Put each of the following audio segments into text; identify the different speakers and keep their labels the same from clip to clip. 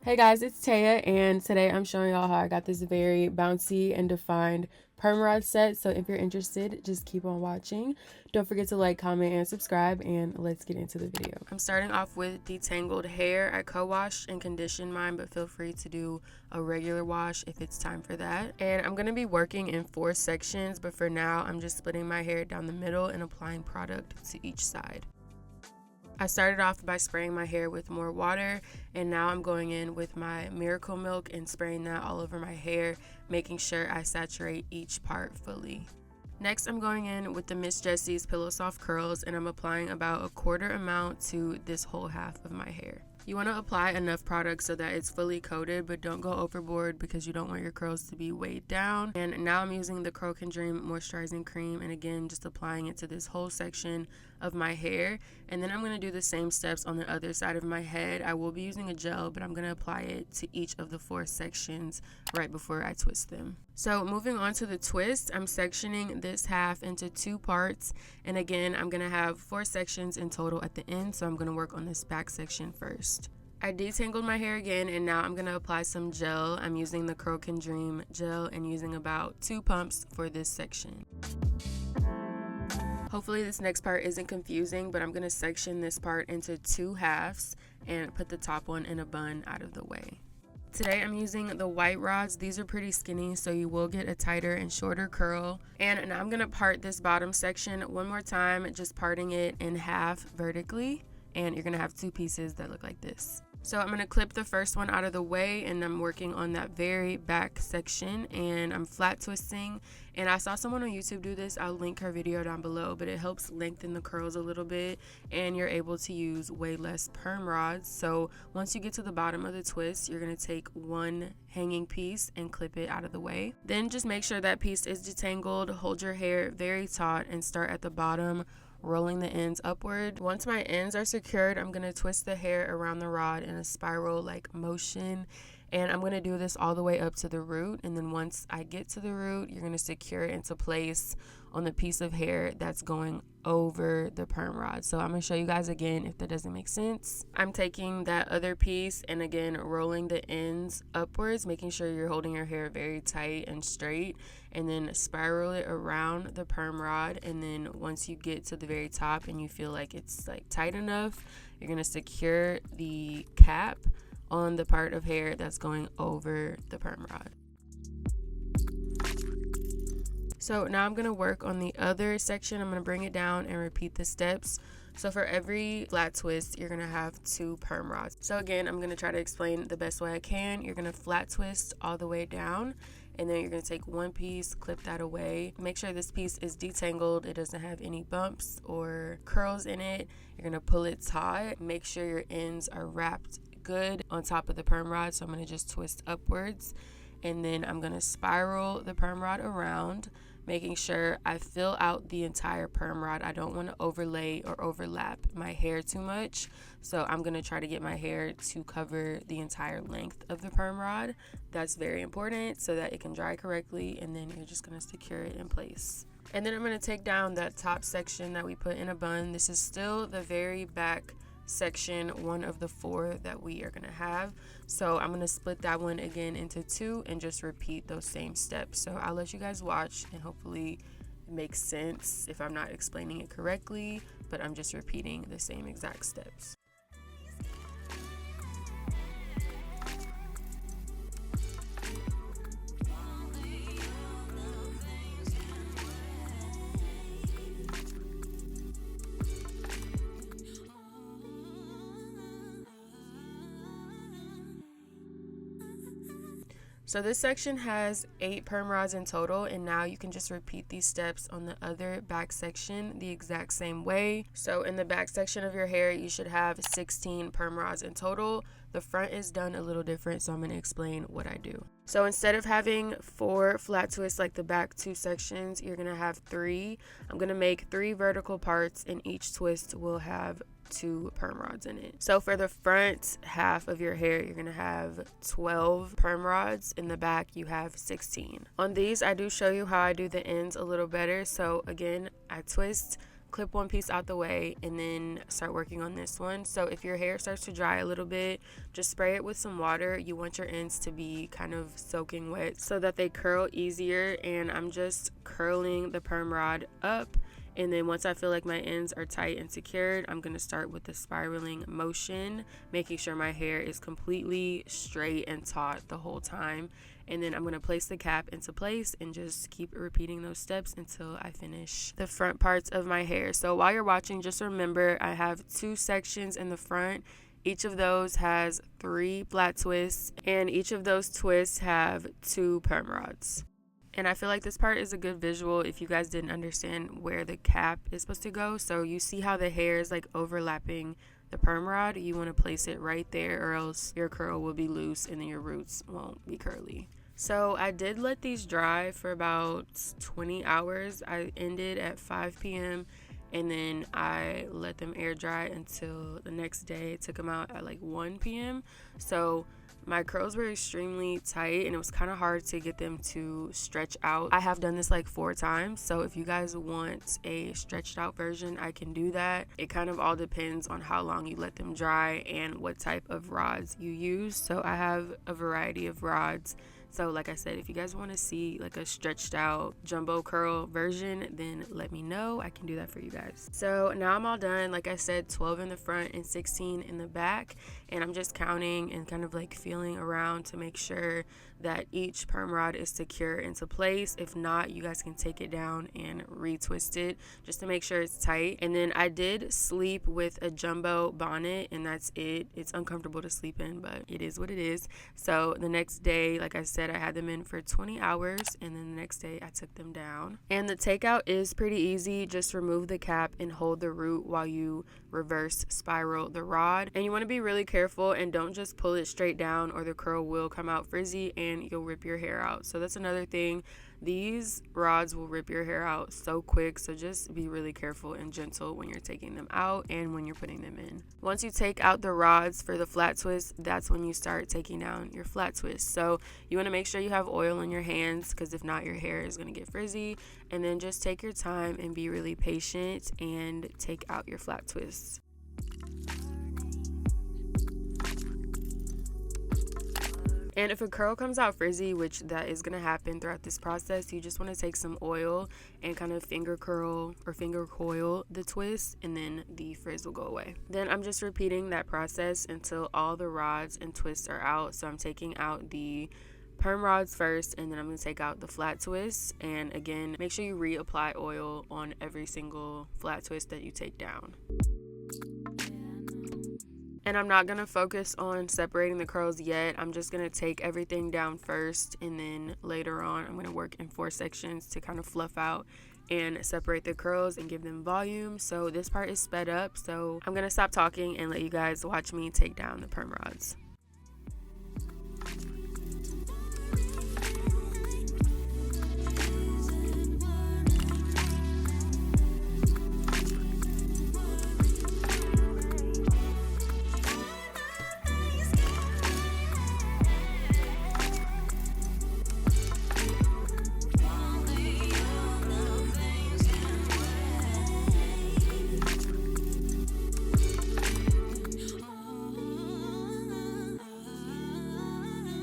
Speaker 1: Hey guys, it's Taya, and today I'm showing y'all how I got this very bouncy and defined perm rod set. So if you're interested, just keep on watching. Don't forget to like, comment, and subscribe, and let's get into the video. I'm starting off with detangled hair. I co-washed and conditioned mine, but feel free to do a regular wash if it's time for that. And I'm going to be working in 4 sections, but for now, I'm just splitting my hair down the middle and applying product to each side. I started off by spraying my hair with more water, and now I'm going in with my Miracle Milk and spraying that all over my hair, making sure I saturate each part fully. Next, I'm going in with the Miss Jessie's Pillow Soft Curls, and I'm applying about a quarter amount to this whole half of my hair. You want to apply enough product so that it's fully coated, but don't go overboard because you don't want your curls to be weighed down. And now I'm using the Curl Can Dream Moisturizing Cream, and again, just applying it to this whole section of my hair. And then I'm going to do the same steps on the other side of my head. I will be using a gel, but I'm going to apply it to each of the 4 sections right before I twist them. So moving on to the twist, I'm sectioning this half into 2 parts, and again, I'm going to have 4 sections in total at the end, so I'm going to work on this back section first. I detangled my hair again, and now I'm going to apply some gel. I'm using the Curl Can Dream gel and using about 2 pumps for this section. Hopefully this next part isn't confusing, but I'm going to section this part into 2 halves and put the top one in a bun out of the way. Today I'm using the white rods. These are pretty skinny, so you will get a tighter and shorter curl. And now I'm going to part this bottom section one more time, just parting it in half vertically. And you're going to have 2 pieces that look like this. So I'm going to clip the first one out of the way, and I'm working on that very back section, and I'm flat twisting. And I saw someone on YouTube do this. I'll link her video down below, but it helps lengthen the curls a little bit, and you're able to use way less perm rods. So once you get to the bottom of the twist, you're going to take one hanging piece and clip it out of the way. Then just make sure that piece is detangled. Hold your hair very taut and start at the bottom, rolling the ends upward. Once my ends are secured, I'm going to twist the hair around the rod in a spiral like motion, and I'm going to do this all the way up to the root. And then once I get to the root, you're going to secure it into place on the piece of hair that's going over the perm rod. So I'm going to show you guys again if that doesn't make sense. I'm taking that other piece and again rolling the ends upwards, making sure you're holding your hair very tight and straight, and then spiral it around the perm rod. And then once you get to the very top and you feel like it's like tight enough, you're going to secure the cap on the part of hair that's going over the perm rod. So now I'm going to work on the other section. I'm going to bring it down and repeat the steps. So for every flat twist, you're going to have 2 perm rods. So again, I'm going to try to explain the best way I can. You're going to flat twist all the way down, and then you're going to take one piece, clip that away. Make sure this piece is detangled. It doesn't have any bumps or curls in it. You're going to pull it taut. Make sure your ends are wrapped good on top of the perm rod. So I'm going to just twist upwards, and then I'm going to spiral the perm rod around, making sure I fill out the entire perm rod. I don't want to overlay or overlap my hair too much, so I'm going to try to get my hair to cover the entire length of the perm rod. That's very important so that it can dry correctly, and then you're just going to secure it in place. And then I'm going to take down that top section that we put in a bun. This is still the very back section, one of the 4 that we are going to have. So I'm going to split that one again into 2 and just repeat those same steps. So I'll let you guys watch, and hopefully it makes sense if I'm not explaining it correctly, but I'm just repeating the same exact steps. So this section has 8 perm rods in total, and now you can just repeat these steps on the other back section the exact same way. So in the back section of your hair, you should have 16 perm rods in total. The front is done a little different, so I'm going to explain what I do. So instead of having 4 flat twists like the back 2 sections, you're going to have 3. I'm going to make 3 vertical parts, and each twist will have 2 perm rods in it. So for the front half of your hair, you're gonna have 12 perm rods. In the back, you have 16. On these, I do show you how I do the ends a little better. So again, I twist clip one piece out the way and then start working on this one. So if your hair starts to dry a little bit, just spray it with some water. You want your ends to be kind of soaking wet so that they curl easier. And I'm just curling the perm rod up, and then once I feel like my ends are tight and secured, I'm going to start with the spiraling motion, making sure my hair is completely straight and taut the whole time. And then I'm going to place the cap into place and just keep repeating those steps until I finish the front parts of my hair. So while you're watching, just remember I have 2 sections in the front. Each of those has 3 flat twists, and each of those twists have 2 perm rods. And I feel like this part is a good visual if you guys didn't understand where the cap is supposed to go. So you see how the hair is like overlapping the perm rod. You want to place it right there, or else your curl will be loose and then your roots won't be curly. So I did let these dry for about 20 hours. I ended at 5 p.m. and then I let them air dry until the next day. Took them out at like 1 p.m. So my curls were extremely tight and it was kind of hard to get them to stretch out. I have done this like 4 times, so if you guys want a stretched out version, I can do that. It kind of all depends on how long you let them dry and what type of rods you use. So I have a variety of rods. So like I said, if you guys want to see like a stretched out jumbo curl version, then let me know. I can do that for you guys. So now I'm all done. Like I said, 12 in the front and 16 in the back. And I'm just counting and kind of like feeling around to make sure that each perm rod is secure into place. If not, you guys can take it down and retwist it just to make sure it's tight. And then I did sleep with a jumbo bonnet, and that's it. It's uncomfortable to sleep in, but it is what it is. So the next day, like I said, I had them in for 20 hours, and then the next day I took them down. And the takeout is pretty easy. Just remove the cap and hold the root while you reverse spiral the rod. And you want to be really careful and don't just pull it straight down, or the curl will come out frizzy and you'll rip your hair out. So that's another thing. These rods will rip your hair out so quick, so just be really careful and gentle when you're taking them out and when you're putting them in. Once you take out the rods for the flat twist, that's when you start taking down your flat twist. So you want to make sure you have oil on your hands, because if not, your hair is going to get frizzy. And then just take your time and be really patient and take out your flat twists. And if a curl comes out frizzy, which that is going to happen throughout this process, you just want to take some oil and kind of finger curl or finger coil the twist, and then the frizz will go away. Then I'm just repeating that process until all the rods and twists are out. So I'm taking out the perm rods first, and then I'm going to take out the flat twists. And again, make sure you reapply oil on every single flat twist that you take down. And I'm not going to focus on separating the curls yet. I'm just going to take everything down first, and then later on I'm going to work in 4 sections to kind of fluff out and separate the curls and give them volume. So this part is sped up, so I'm going to stop talking and let you guys watch me take down the perm rods.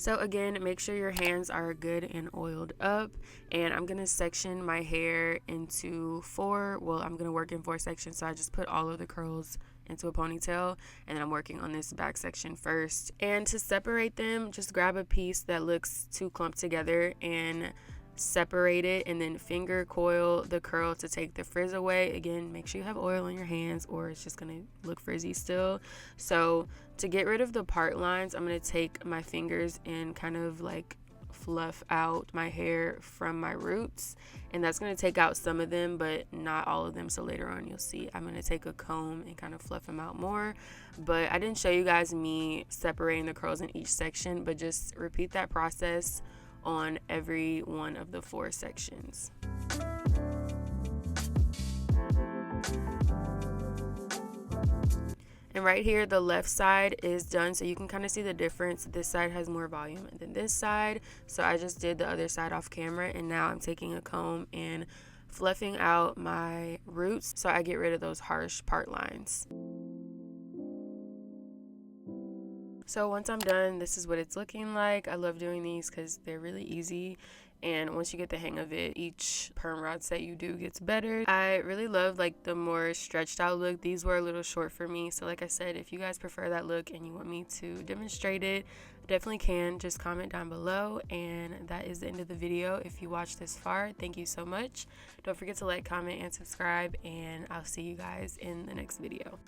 Speaker 1: So again, make sure your hands are good and oiled up. And I'm going to section my hair into 4. Well, I'm going to work in 4 sections. So I just put all of the curls into a ponytail, and then I'm working on this back section first. And to separate them, just grab a piece that looks too clumped together and separate it, and then finger coil the curl to take the frizz away. Again, make sure you have oil on your hands or it's just gonna look frizzy still. So to get rid of the part lines, I'm gonna take my fingers and kind of like fluff out my hair from my roots, and that's going to take out some of them but not all of them. So later on you'll see I'm going to take a comb and kind of fluff them out more. But I didn't show you guys me separating the curls in each section, but just repeat that process on every one of the 4 sections. And right here, the left side is done, so you can kind of see the difference. This side has more volume than this side, so I just did the other side off camera, and now I'm taking a comb and fluffing out my roots so I get rid of those harsh part lines. So once I'm done, this is what it's looking like. I love doing these because they're really easy, and once you get the hang of it, each perm rod set you do gets better. I really love like the more stretched out look. These were a little short for me, so like I said, if you guys prefer that look and you want me to demonstrate it, definitely can. Just comment down below. And that is the end of the video. If you watched this far, thank you so much. Don't forget to like, comment, and subscribe, and I'll see you guys in the next video.